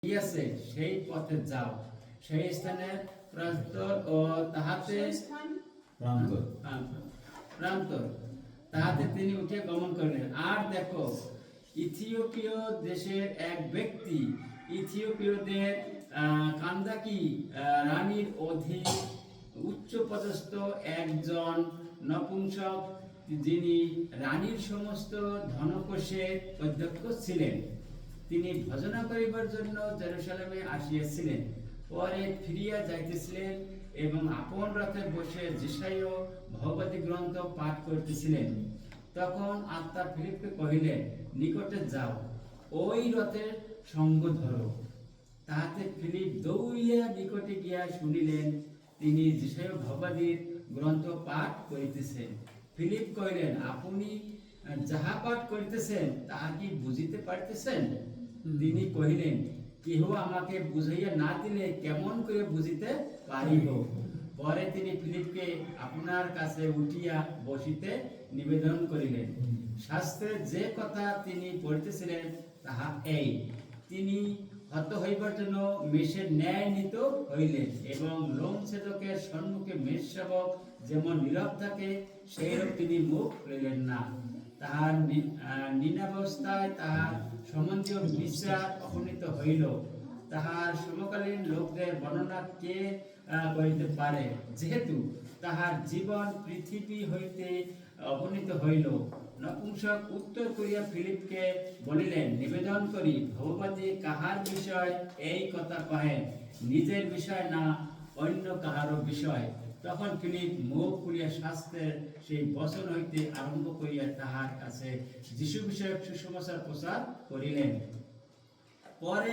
গিয়াছে সেই পথে যাও, সেই স্থানে প্রান্তর ও তাহাতে প্রান্তর তাহাতে তিনি উঠে গমন করলেন। আর দেখো, ইথিওপীয় দেশের এক ব্যক্তি ইথিওপীয়দের কান্দাকি রানীর অধীন উচ্চপদস্থ একজন নপুংসক, যিনি রানীর সমস্ত ধনকোষের অধ্যক্ষ ছিলেন, তিনি ভজনা করিবার জন্য জেরুসালেমে আসিয়াছিলেন। পরে ফিরিয়া যাইতেছিলেন এবং আপন রথে বসে যিশায় ভগবতী গ্রন্থ পাঠ করিতেছিলেন। তখন আত্মা ফিলিপকে কহিলেন, নিকটে যাও, ওই রথের সঙ্গ ধরো। তাহাতে ফিলিপ দৌড়িয়া নিকটে গিয়া শুনিলেন, তিনি যিশায় ভগবতীর গ্রন্থ পাঠ করিতেছেন। ফিলিপ কহিলেন, আপনি যাহা পাঠ করিতেছেন তাহা কি বুঝিতে পারিতেছেন? তিনি কহিলেন, কেহ আমাকে বুঝাইয়া না দিলে কেমন করে বুঝিতে পারিব? পরে তিনি ফিলিপকে আপনার কাছে উঠিয়া বসিতে নিবেদন করিলেন। শাস্ত্রে যে কথা তিনি পড়িতেছিলেন তাহা এই, তিনি হত হইবার জন্য মেষের ন্যায় নিত হইলেন এবং লোমছেদকের সম্মুখে মেষ সেবক যেমন নীরব থাকে সেইরূপ তিনি মুখ লইলেন না। তাহার নিনাবস্থায় তাহার সম্বন্ধীয় বিচার অপনীত হইল। তাহার সমকালীন লোকদের বর্ণনা কে করিতে পারে, যেহেতু তাহার জীবন পৃথিবী হইতে অবনীত হইল। নপুংসক উত্তর করিয়া ফিলিপকে বলিলেন, নিবেদন করি, ভগবতী কাহার বিষয় এই কথা কহেন, নিজের বিষয় না অন্য কাহারও বিষয়? তখন ফিলিপ মুখ খুলিয়া শাস্ত্রের সেই বচন হইতে আরম্ভ করিয়া তাহার কাছে যিশু বিষয়ক সুসমাচার প্রচার করিলেন। পরে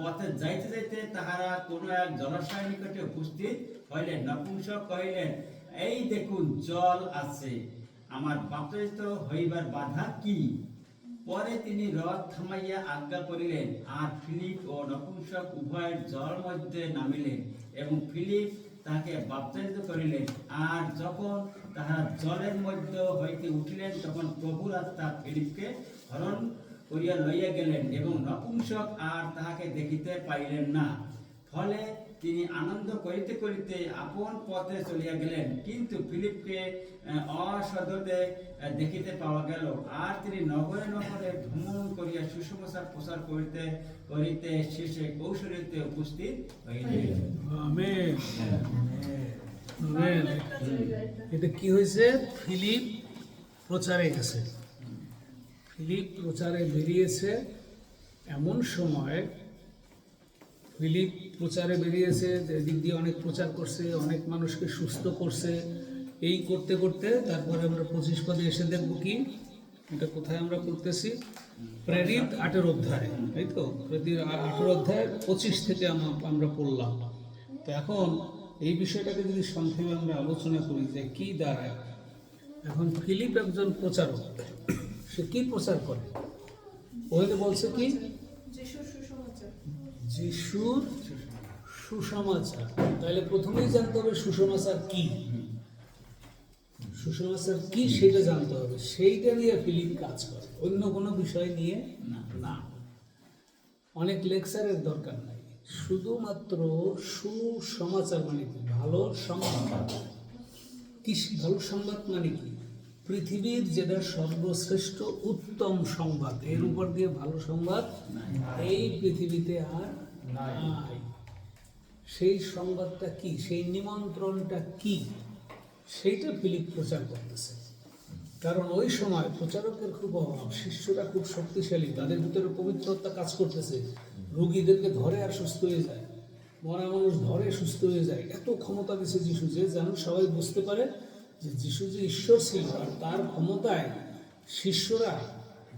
পথে যাইতে যাইতে তাহারা কোনো এক জলাশয়ের নিকটে উপস্থিত হইলেন। নপুংসক কহিলেন, এই দেখুন, জল আছে, আমার বাপ্তিস্ম হইবার বাধা কি? পরে তিনি রথ থামাইয়া আজ্ঞা করিলেন, আর ফিলিপ ও নপুংসক উভয়ের জল মধ্যে নামিলেন এবং ফিলিপ তাকে বাপ্তিস্ম করিলেন। আর যখন তাহারা জলের মধ্য হইতে উঠিলেন, তখন প্রভুর আত্মা ফিলিপকে হরণ করিয়া লইয়া গেলেন এবং নপুংসক আর তাহাকে দেখিতে পাইলেন না। ফলে তিনি আনন্দ করিতে করিতে আপন পথে চলিয়া গেলেন, কিন্তু ফিলিপকে অসদতে দেখিতে পাওয়া গেল। আর তিনি নগরে নগরে ভ্রমণ করিয়া সুসমাচার প্রচার করিতে করিতে শেষে কৌশলীতে উপস্থিত হইলেন। আমেন। আমেন। এটা কি হয়েছে? ফিলিপ প্রচারে গেছে, ফিলিপ প্রচারে বেরিয়েছে। এমন সময় ফিলিপ প্রচারে বেরিয়েছে, এদিক দিয়ে অনেক প্রচার করছে, অনেক মানুষকে সুস্থ করছে। এই করতে করতে তারপরে আমরা 25 পদে এসে দেখবো কি, এটা কোথায় আমরা পড়তেছি, প্রেরিত 8 অধ্যায়, তাই তো? প্রেরিত 8 অধ্যায় 25 থেকে আমরা পড়লাম। তো এখন এই বিষয়টাকে যদি সংক্ষেপে আমরা আলোচনা করি যে কি দাঁড়ায়। এখন ফিলিপ একজন প্রচারক, সে কি প্রচার করে? ওইটা বলছে কি, যিশুর সুসমাচার। তাহলে প্রথমেই জানতে হবে সুসমাচার কি, সুসমাচার কি সেটা জানতে হবে। সেইটা নিয়ে ফিলিপ কাজ করে, অন্য কোনো বিষয় নিয়ে না। অনেক লেকচারের দরকার নাই, শুধুমাত্র সুসমাচার মানে কি, ভালো সংবাদ। কি ভালো সংবাদ মানে কি? পৃথিবীর যেটা সর্বশ্রেষ্ঠ উত্তম সংবাদ, এর উপর দিয়ে ভালো সংবাদ এই পৃথিবীতে আর নাই। সেই সংবাদটা কি, সেই নিমন্ত্রণটা কি, সেইটা ফিলিপ প্রচার করতেছে। কারণ ওই সময় প্রচারকের খুব অভাব, শিষ্যরা খুব শক্তিশালী, তাদের ভিতরে পবিত্রতা কাজ করতেছে। রোগীদেরকে ধরে আর সুস্থ হয়ে যায়, মরা মানুষ ধরে সুস্থ হয়ে যায়। এত ক্ষমতা দিচ্ছে যিশু, যে যেন সবাই বুঝতে পারে যে যিশু যে ঈশ্বর ছিল, আর তার ক্ষমতায় শিষ্যরা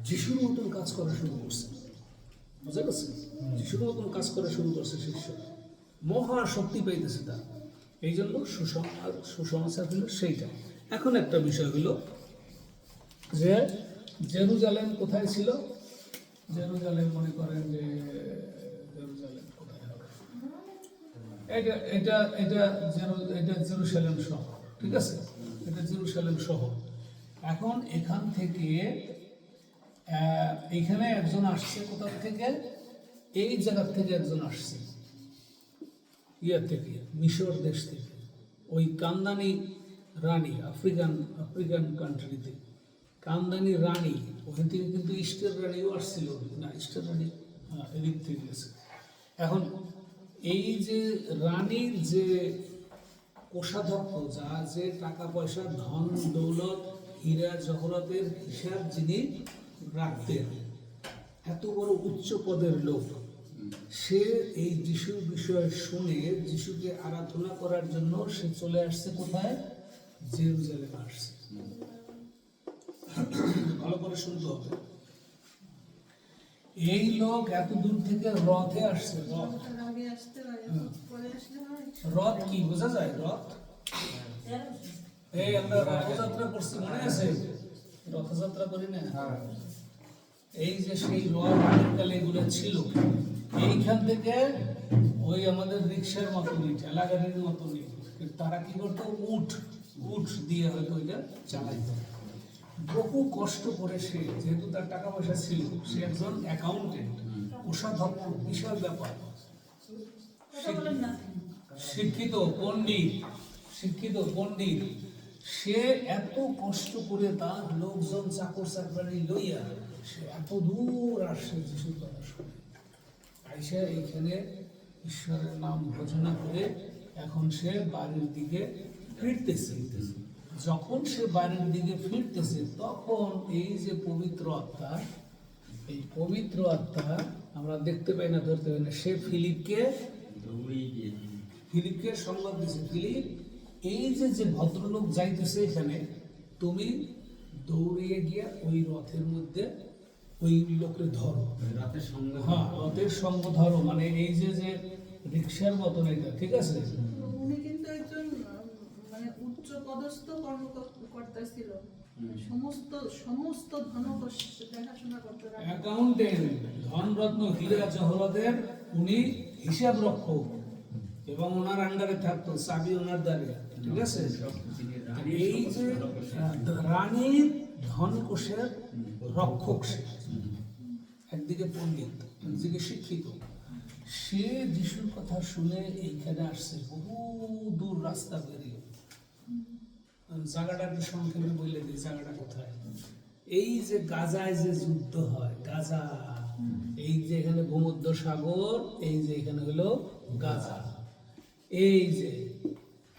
যিশুর মতন কাজ করা শুরু করছে। বুঝা গেছে? যিশুর মতন কাজ করা শুরু করছে শিষ্য, মহা শক্তি পাইতেছে তার। এই জন্য সুসমাচার হলো সেইটা। এখন একটা বিষয় হলো যে জেরুজালেম কোথায় ছিল? জেরুজালেম মনে করেন যে জেরুজালেম কোথায় হবে? এটা জেরুসালেম শহর, ঠিক আছে? এটা জেরুসালেম শহর। এখন এখান থেকে এখানে একজন আসছে কোথা থেকে? এই জায়গা থেকে একজন আসছে, ইয়া থেকে, মিশর দেশ থেকে, ওই কান্দানি রানী, আফ্রিকান কান্ট্রিতে কান্দানি রানী, ওখান থেকে কিন্তু ইস্টের রানীও আসছিল না, ইস্টের রানী এদিক থেকে গেছে। এখন এই যে রানীর যে কোষাধ্যক্ষ, যা যে টাকা পয়সা ধন দৌলত হীরা জহরতের হিসাব যিনি রাখতেন, এত বড় উচ্চ পদের লোক, সে এই যিশুর বিষয়ে শুনে যিশুকে আরাধনা করার জন্য সে চলে আসছে কোথায়? জেরুজালেমে আসছে। ভালো করে শুনতে হবে, এই লোক এত দূর থেকে রথে আসছে। রথ কি বোঝা যায়? রথ, এই আমরা রথযাত্রা করছি, মনে আছে? রথযাত্রা করি না? এই যে সেই রথ কালে এগুলো ছিল, এইখান থেকে ওই আমাদের রিক্সার মতনই, ঠেলা গাড়ির মতনই তারা কি করতো, উট দিয়ে হয়তো ওইটা চালাইতো। বহু কষ্ট করে সে, যেহেতু তার টাকা পয়সা ছিল, সে একজন অ্যাকাউন্টেন্ট, কোষাধ্যক্ষ, বিশাল ব্যাপার, শিক্ষিত পণ্ডিত, সে এত কষ্ট করে তার লোকজন চাকর চাকরানি লইয়া সে এত দূর আসছে যিশুর কথা শুনে। আইসা এইখানে ঈশ্বরের নাম ভজনা করে এখন সে বাড়ির দিকে ফিরতেছে। যখন সে বাড়ির দিকে ফিরতেছে, তখন এই যে পবিত্র আত্মা, এই পবিত্র আত্মা আমরা দেখতে পাই না, ধরতে পাই না, সে ফিলিপকে সংবাদ দিয়েছে, ফিলিপ, এই যে ভদ্রলোক যাইতেছে এখানে, তুমি দৌড়িয়ে গিয়ে ওই রথের মধ্যে ওই লোকের ধরো, রথের সঙ্গ ধরো, মানে এই যে রিক্সার মতন এটা, ঠিক আছে? উনি কিন্তু একজন মানে উচ্চ পদস্থ কর্মকর্তা ছিল, সমস্ত ধনকোষ দেখাশোনা করতে, অ্যাকাউন্টেন্ট, ধনরত্ন হীরা জহরতের উনি হিসাব রক্ষক, এবং ওনার আন্ডারে থাকতো, চাবি ওনার দ্বারে, ঠিক আছে? এই যে রানীর ধনকোষের রক্ষক, সে একদিকে পণ্ডিত, একদিকে শিক্ষিত। সে যিশুর কথা শুনে এইখানে আসছে, বহু দূর রাস্তা বেরিয়ে। জায়গাটা একটু সংক্ষেপে বলে দিই, জায়গাটা কোথায়? এই যে গাজায় যে যুদ্ধ হয়, গাজা, এই যে এখানে ভূমধ্য সাগর, এই যে এখানে হলো গাজা, এই যে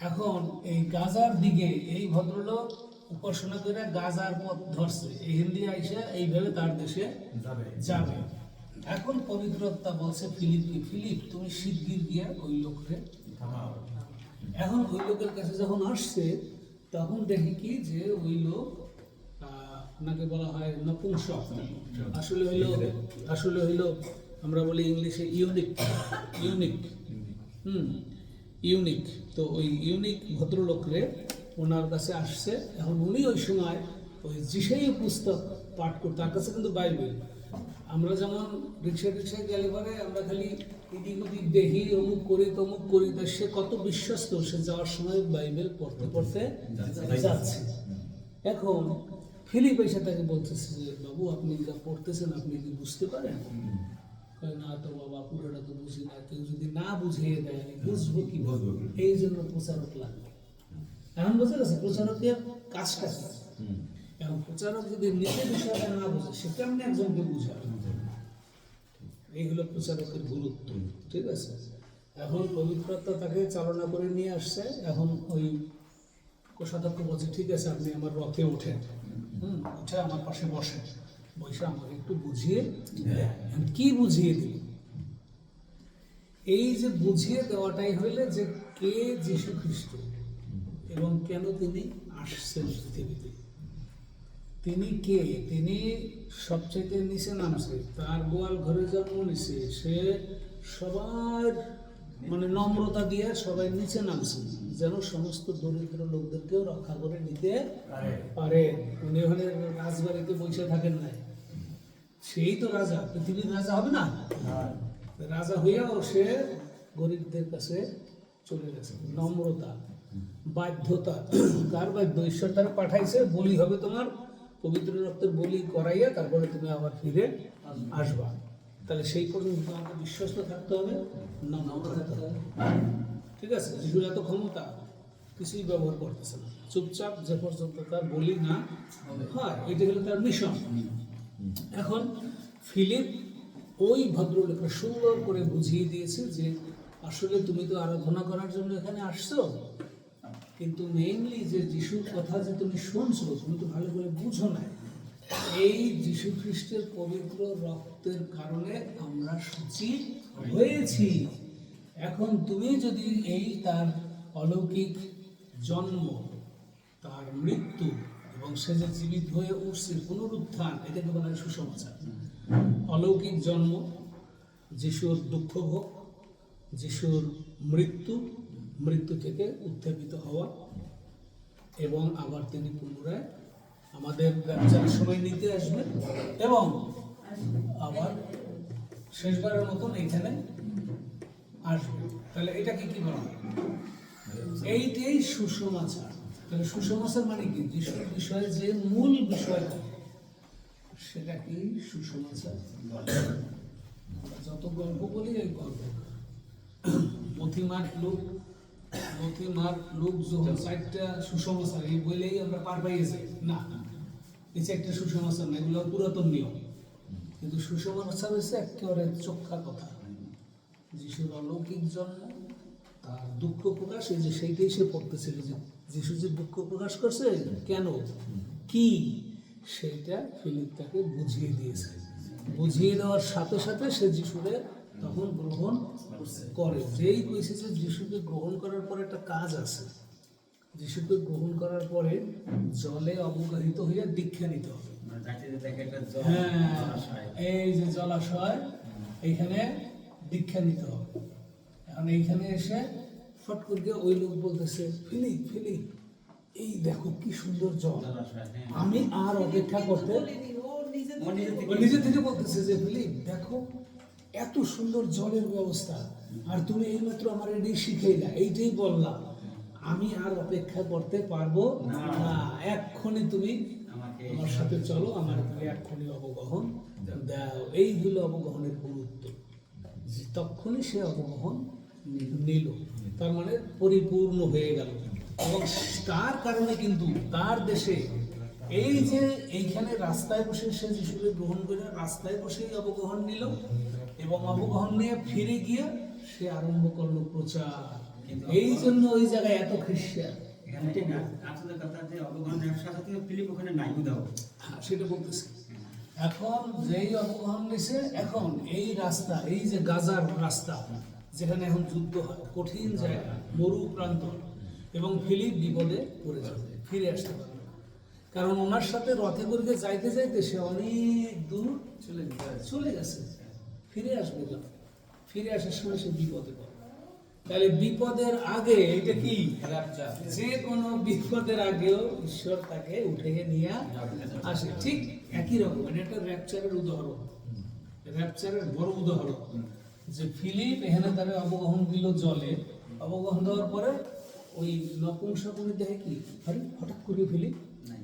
এখন এই গাজার দিকে এই ভদ্রলোক উপাসনা করে গাজার পথ ধরছে, এখান দিয়ে আইসা এইভাবে তার দেশে যাবে। এখন পবিত্রতা বলছে ফিলিপকে, ফিলিপ তুমি শিগগির গিয়া ওই লোককে থামাও। এখন ওই লোকের কাছে যখন আসছে, তখন দেখি কি যে ওই লোক, ওনাকে বলা হয় নপুংসক, আসলে হইলো আমরা বলি ইংলিশে ইউনিক। তো ওই ইউনিক ভদ্রলোকরে ওনার কাছে আসছে। এখন উনি ওই সময় ওই যিশাই পুস্তক পাঠ করতে, তার কাছে কিন্তু বাইবেল, আমরা যেমন রিক্সায় গেলে পরে আমরা খালি এদিক ওদিক দেখি, অমুক করি তমুক করি, সে কত বিশ্বস্ত, সে যাওয়ার সময় বাইবেল পড়তে যাচ্ছে। এখন ফিলিপ এসে তাকে বলতেছে যে, বাবু আপনি যা পড়তেছেন আপনি কি বুঝতে পারেন? না তো বাবা, পুরোটা তো বুঝি না, কেউ যদি না বুঝিয়ে দেয় বুঝবো কি? এই জন্য প্রচারক লাগবে। এখন বোঝা গেছে প্রচারকের কাজটা কি? এখন প্রচারক যদি নিজের বিষয়টা না বোঝে, সে কেমন একজনকে বুঝাবে? এইগুলো প্রচারকের গুরুত্ব, ঠিক আছে? এখন পবিত্রতা তাকে চালনা করে নিয়ে আসছে। এখন ওই কোষাধ্যক্ষ বলছে, ঠিক আছে আপনি আমার রথে ওঠেন, উঠে আমার পাশে বসেন, বসে আমাকে একটু বুঝিয়ে কি বুঝিয়ে দিল? এই যে বুঝিয়ে দেওয়াটাই হইলে যে কে যীশু খ্রিস্ট এবং কেন তিনি আসছেন পৃথিবীতে। তিনি কে? তিনি সবচেয়ে নিচে নামছে, তার গোয়াল ঘরে জন্ম নিছে, সে সবার মানে নম্রতা দিয়ে সবাই নিচে নামছে, যেন সমস্ত দরিদ্র লোকদেরকেও রক্ষা করে নিতে পারে। উনি ওখানে রাজবাড়িতে বসে থাকেন নাই, সেই তো রাজা, পৃথিবীর রাজা হবে না? রাজা হইয়াও সে গরিবদের কাছে চলে গেছে। নম্রতা, বাধ্যতা, কার বাধ্য? ঈশ্বর তারা পাঠাইছে, বলি হবে তোমার, পবিত্র রক্তের বলি করাইয়া তারপরে তুমি আবার ফিরে আসবা। তাহলে সেই পর্যন্ত আমাকে বিশ্বস্ত থাকতে হবে, নম্র থাকতে হবে। ঠিক আছে, যিশুর এত ক্ষমতা, কিছুই ব্যবহার করতেছে না, চুপচাপ যে পর্যন্ত তার বলি না হয়, এটা হলো তার মিশন। এখন ফিলিপ ওই ভদ্রলোককে সুন্দর করে বুঝিয়ে দিয়েছে যে আসলে তুমি তো আরাধনা করার জন্য এখানে আসছো, কিন্তু মেইনলি যে যিশুর কথা যে তুমি শুনছো, তুমি তো ভালো করে বুঝো না। এই যিশু খ্রিস্টের পবিত্র রক্তের কারণে আমরা সূচি হয়েছি। এখন তুমি যদি এই তার অলৌকিক জন্ম, তার মৃত্যু এবং সে যে জীবিত হয়ে উঠছে, পুনরুত্থান, এটাকে বলা হয় সুসমাচার। অলৌকিক জন্ম, যিশুর দুঃখ ভোগ, যিশুর মৃত্যু, মৃত্যু থেকে উত্থাপিত হওয়া, এবং আবার তিনি পুনরায় আমাদের ব্যবসার সময় নিতে আসবেন এবং আবার শেষবারের মতন এখানে আসবে। তাহলে এটাকে কি বলা হয়? এইটাই সুসমাচার। তাহলে সুসমাচার মানে কি? যিশুর বিষয়ে যে মূল বিষয়টা, সেটা কি সুসমাচার। যত গল্প বলি এই গল্প, মথিমার্ক লুক যখন 4টা সুসমাচার এই বইলেই আমরা পার পাই গেছি না, এই 4টা সুসমাচার না, এগুলো পুরাতন নিয়ম। কিন্তু সুসমাচার হচ্ছে একেবারে চোখা কথা, যিশুর অলৌকিক জন্ম, তার দুঃখ প্রকাশ, এই যে সেইটাই সে পড়তেছিল, যে যিশু যে দুঃখ প্রকাশ করছে কেন, কি, সেইটা ফিলিপ তাকে বুঝিয়ে দিয়েছে। বুঝিয়ে দেওয়ার সাথে সাথে সে যিশুকে তখন গ্রহণ করে। যেই কইছে যে যিশুকে গ্রহণ করার পরে একটা কাজ আছে, যিশুকে গ্রহণ করার পরে জলে অবগাহিত হইয়া দীক্ষা নিতে হবে। হ্যাঁ, এই যে জলাশয়, এইখানে দীক্ষা নিতে হবে। এখন এইখানে এসে ফট করে ওই লোক বলতেছে, ফিলিপ ফিলিপ, এই দেখো কি সুন্দর জল, আমি আর অপেক্ষা করতে, বলিনি, ও ও নিজে থেকে বলতেছে যে ফিলিপ দেখো এত সুন্দর জলের ব্যবস্থা, আর তুমি এইমাত্র আমার এটাই শিখাইলা, এইটাই বললাম, আমি আর অপেক্ষা করতে পারবো না, এক্ষুনি তুমি আমার সাথে চলো, আমার তুমি এক্ষুনি অবগাহন দাও। এই হলো অবগাহনের গুরুত্ব। তখনই সে অবগাহন নিল, তার মানে পরিপূর্ণ হয়ে গেল। এবং তার কারণে কিন্তু তার দেশে এই যে এইখানে রাস্তায় বসে সে যিশুকে গ্রহণ করে রাস্তায় বসেই অবগাহন নিল, এবং অবগাহন নিয়ে ফিরে গিয়ে সে আরম্ভ করলো প্রচার। এই জন্য ওই জায়গায় এত খ্রিস্টান। হ্যাঁ, সেটা বলতেছি। এখন যেই অবগাহন নিছে, এখন এই রাস্তা, এই যে গাজার রাস্তা, যেখানে এখন যুদ্ধ হয়, কঠিন জায়গা, মরু প্রান্ত, এবং ফিলিপ বিপদে পড়ে যাবে, ফিরে আসতে পারবে, কারণ ওনার সাথে রথে করে যাইতে যাইতে সে অনেক দূর চলে গেছে, ফিরে আসবে না, ফিরে আসার সময় সে বিপদে পড়ে। তাহলে বিপদের আগে এটা কি, যে কোনো বিপদের আগেও ঈশ্বর তাকে উঠে নিয়ে আসে। ঠিক একই রকম এটা একটা র্যাপচারের উদাহরণ, র্যাপচারের বড় উদাহরণ, যে ফিলিপ এখানে তারা অবগাহন দিল জলে, অবগাহন দেওয়ার পরে ওই নপুংসকুনি দেখে কি, আরে হঠাৎ করে ফিলিপ নাই,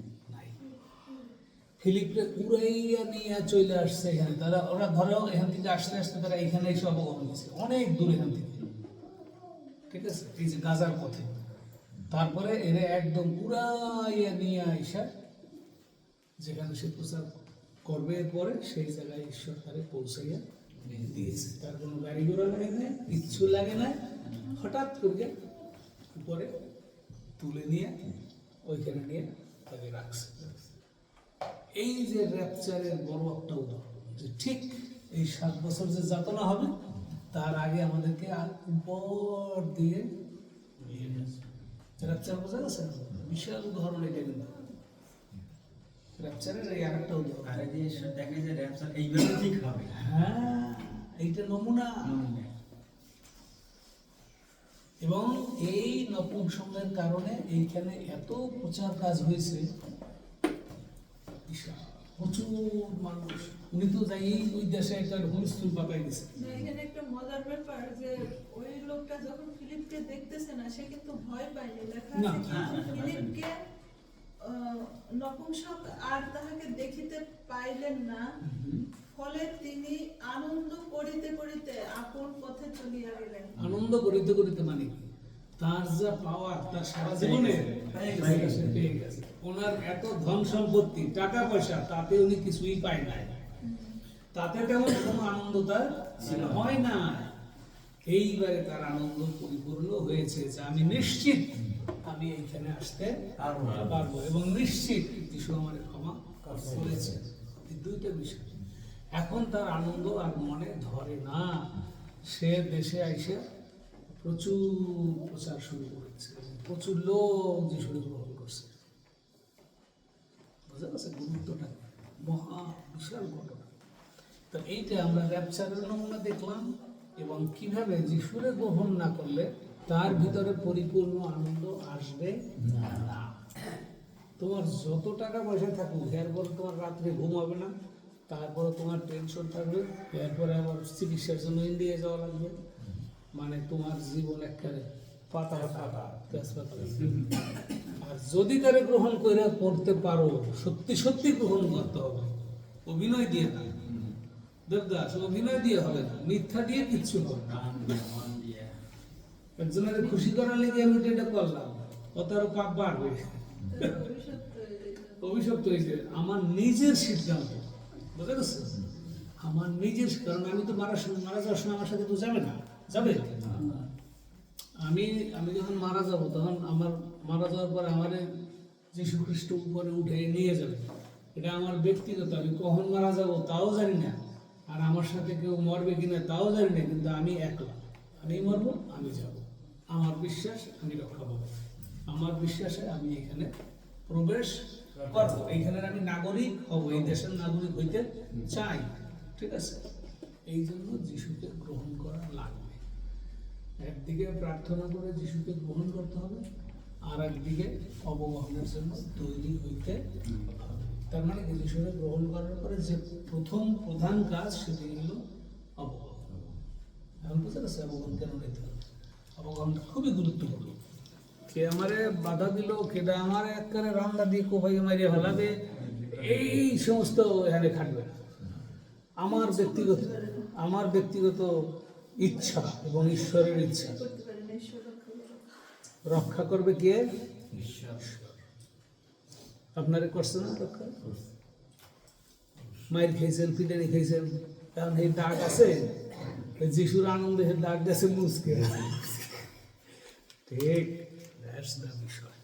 ফিলিপকে উড়াইয়া নিয়ে চলে আসছে এখানে। তারা ওরা ধরেও এখান থেকে আসতে আসতে তারা এখানে এসে অবগাহন দিচ্ছে, অনেক দূর এখান থেকে, ঠিক আছে, এই যে গাজার পথে। তারপরে এরা একদম উড়াইয়া নিয়ে আইসা যেখানে সে প্রচার করবে, পরে সেই জায়গায় ঈশ্বর তারে পৌঁছাইয়া দিয়েছে। তার কোনো গাড়ি ঘোড়া লাগে না, কিচ্ছু লাগে না, হঠাৎ করে উপরে তুলে নিয়ে ওইখানে নিয়ে তাকে রাখছে। এই যে র্যাপচারের বড় একটা উদাহরণ, যে ঠিক এই 7 বছর যে যাতনা হবে, তার আগে আমাদেরকে উপর দিয়ে র্যাপচার বোঝা গেছে, বিশাল উদাহরণ এটা। কিন্তু র্যাপচারের এই আরেকটা উদাহরণ, হ্যাঁ, এইটা নমুনা। এবং এই নপুংসকের কারণে এইখানে এত প্রচার কাজ হয়েছে, প্রচুর মানুষ। উনি তো যাই ওই দেশে একটা হুলস্থুল পাকাই দিছে। এখানে একটা মজার ব্যাপার, যে ওই লোকটা যখন ফিলিপকে দেখতেছে না, সে কিন্তু ভয় পায়নি, লেখা না, আছে কিন্তু ফিলিপকে নপুংসক আর তাহাকে দেখিতে পাইলেন না, ফলে তিনি আনন্দ করিতে করিতে আপন পথে চলিয়া গেলেন। আনন্দ করিতে করিতে মানে কি, তার যা পাওয়ার তার সারা জীবনে সে পেয়ে গেছে। ওনার এত ধন সম্পত্তি টাকা পয়সা তাতে উনি কিছুই পায় নাই, তাতে তেমন কোনো আনন্দ তার হয় না। এইবারে তার আনন্দ পরিপূর্ণ হয়েছে যে আমি নিশ্চিত আমি এইখানে আসতে পারবো এবং নিশ্চিত যিশু আমার ক্ষমা করেছে। এই দুইটা বিষয়। এখন তার আনন্দ আর মনে ধরে না। সে দেশে আইসে প্রচুর প্রচার শুরু করেছে, প্রচুর লোক যিশুকে গ্রহণ করছে। বুঝা গেছে গুরুত্বটা, মহা বিশাল ঘটনা। তো এইটা আমরা র্যাপচারের নমুনা দেখলাম, এবং কিভাবে যিশুরে গ্রহণ না করলে তার ভিতরে পরিপূর্ণ আনন্দ আসবে না। তোমার যত টাকা পয়সা থাকুক, এরপর তোমার রাত্রে ঘুম হবে না, তারপরে তোমার টেনশন থাকবে, এরপরে আবার চিকিৎসার জন্য ইন্ডিয়া যাওয়া লাগবে, মানে তোমার জীবন একেবারে পাতা পাতা তেজপাতা। আর যদি তারে গ্রহণ করে করতে পারো, সত্যি সত্যি গ্রহণ করতে হবে, অভিনয় দিয়ে না। দেবদাস, অভিনয় দিয়ে হবে না, মিথ্যা দিয়ে কিচ্ছু হবে না। একজনের খুশি করার লেগে আমি এটা করলাম, কত আরো পাপ বাড়বে, অভিশপ্ত হয়েছে। আমার নিজের সিদ্ধান্ত, বুঝা গেছে, আমার নিজের, কারণ আমি তো মারা যাওয়ার সময় আমার সাথে তো যাবে না, যাবে। আমি যখন মারা যাব, তখন আমার মারা যাওয়ার পর আমার যীশু খ্রিস্ট উপরে উঠে নিয়ে যাবে। এটা আমার ব্যক্তিগত, আমি কখন মারা যাব তাও জানি না, আর আমার সাথে কেউ মরবে কিনা তাও জানি না, কিন্তু আমি একলা, আমি মরবো, আমি যাব। আমার বিশ্বাস আমি রক্ষা পাবো, আমার বিশ্বাসে আমি এখানে প্রবেশ করবো, এইখানের আমি নাগরিক হব, এই দেশের নাগরিক হইতে চাই। ঠিক আছে, এই জন্য যিশুকে গ্রহণ করা লাগবে। একদিকে প্রার্থনা করে যিশুকে গ্রহণ করতে হবে, আর একদিকে অবগাহনের জন্য তৈরি হইতে হবে। তার মানে কি, যিশুকে গ্রহণ করার পরে যে প্রথম প্রধান কাজ সেটি হলো অবগাহন। এখন বুঝতে পারছে অবগাহন কেন নিতে হবে? অবগাহনটা খুবই গুরুত্বপূর্ণ। কে আমারে বাধা দিল, কেটা আমার একবারে রান্না দিয়ে কোপাই মারিয়ে ফেলাবে, এই সমস্ত এখানে খাটবে না। আমার ব্যক্তিগত ইচ্ছা এবং ঈশ্বরের ইচ্ছা রক্ষা করবে কে? ঈশ্বর। আপনারা করছেন না রক্ষা? মায়ের খেয়েছেন, পিটারি খেয়েছেন, কারণ এই দাগ আছে, যিশুর আনন্দে দাগ গেছে মুসকে। ঠিক, দ্যাটস দ্য বিষয়।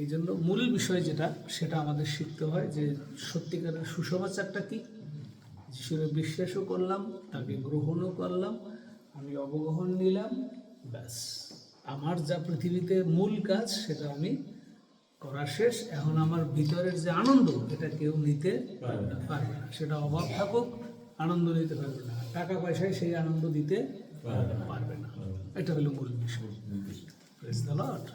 এই জন্য মূল বিষয় যেটা, সেটা আমাদের শিখতে হয় যে সত্যিকারের সুসমাচারটা কি। যিশুরে বিশ্বাসও করলাম, তাকে গ্রহণও করলাম, আমি অবগাহন নিলাম, ব্যাস আমার যা পৃথিবীতে মূল কাজ সেটা আমি করা শেষ। এখন আমার ভিতরের যে আনন্দ, এটা কেউ নিতে পারবে না। সেটা অভাব থাকুক, আনন্দ নিতে পারবে না, টাকা পয়সায় সেই আনন্দ দিতে পারবে না। এটা হলো মূল বিষয়। Praise the Lord.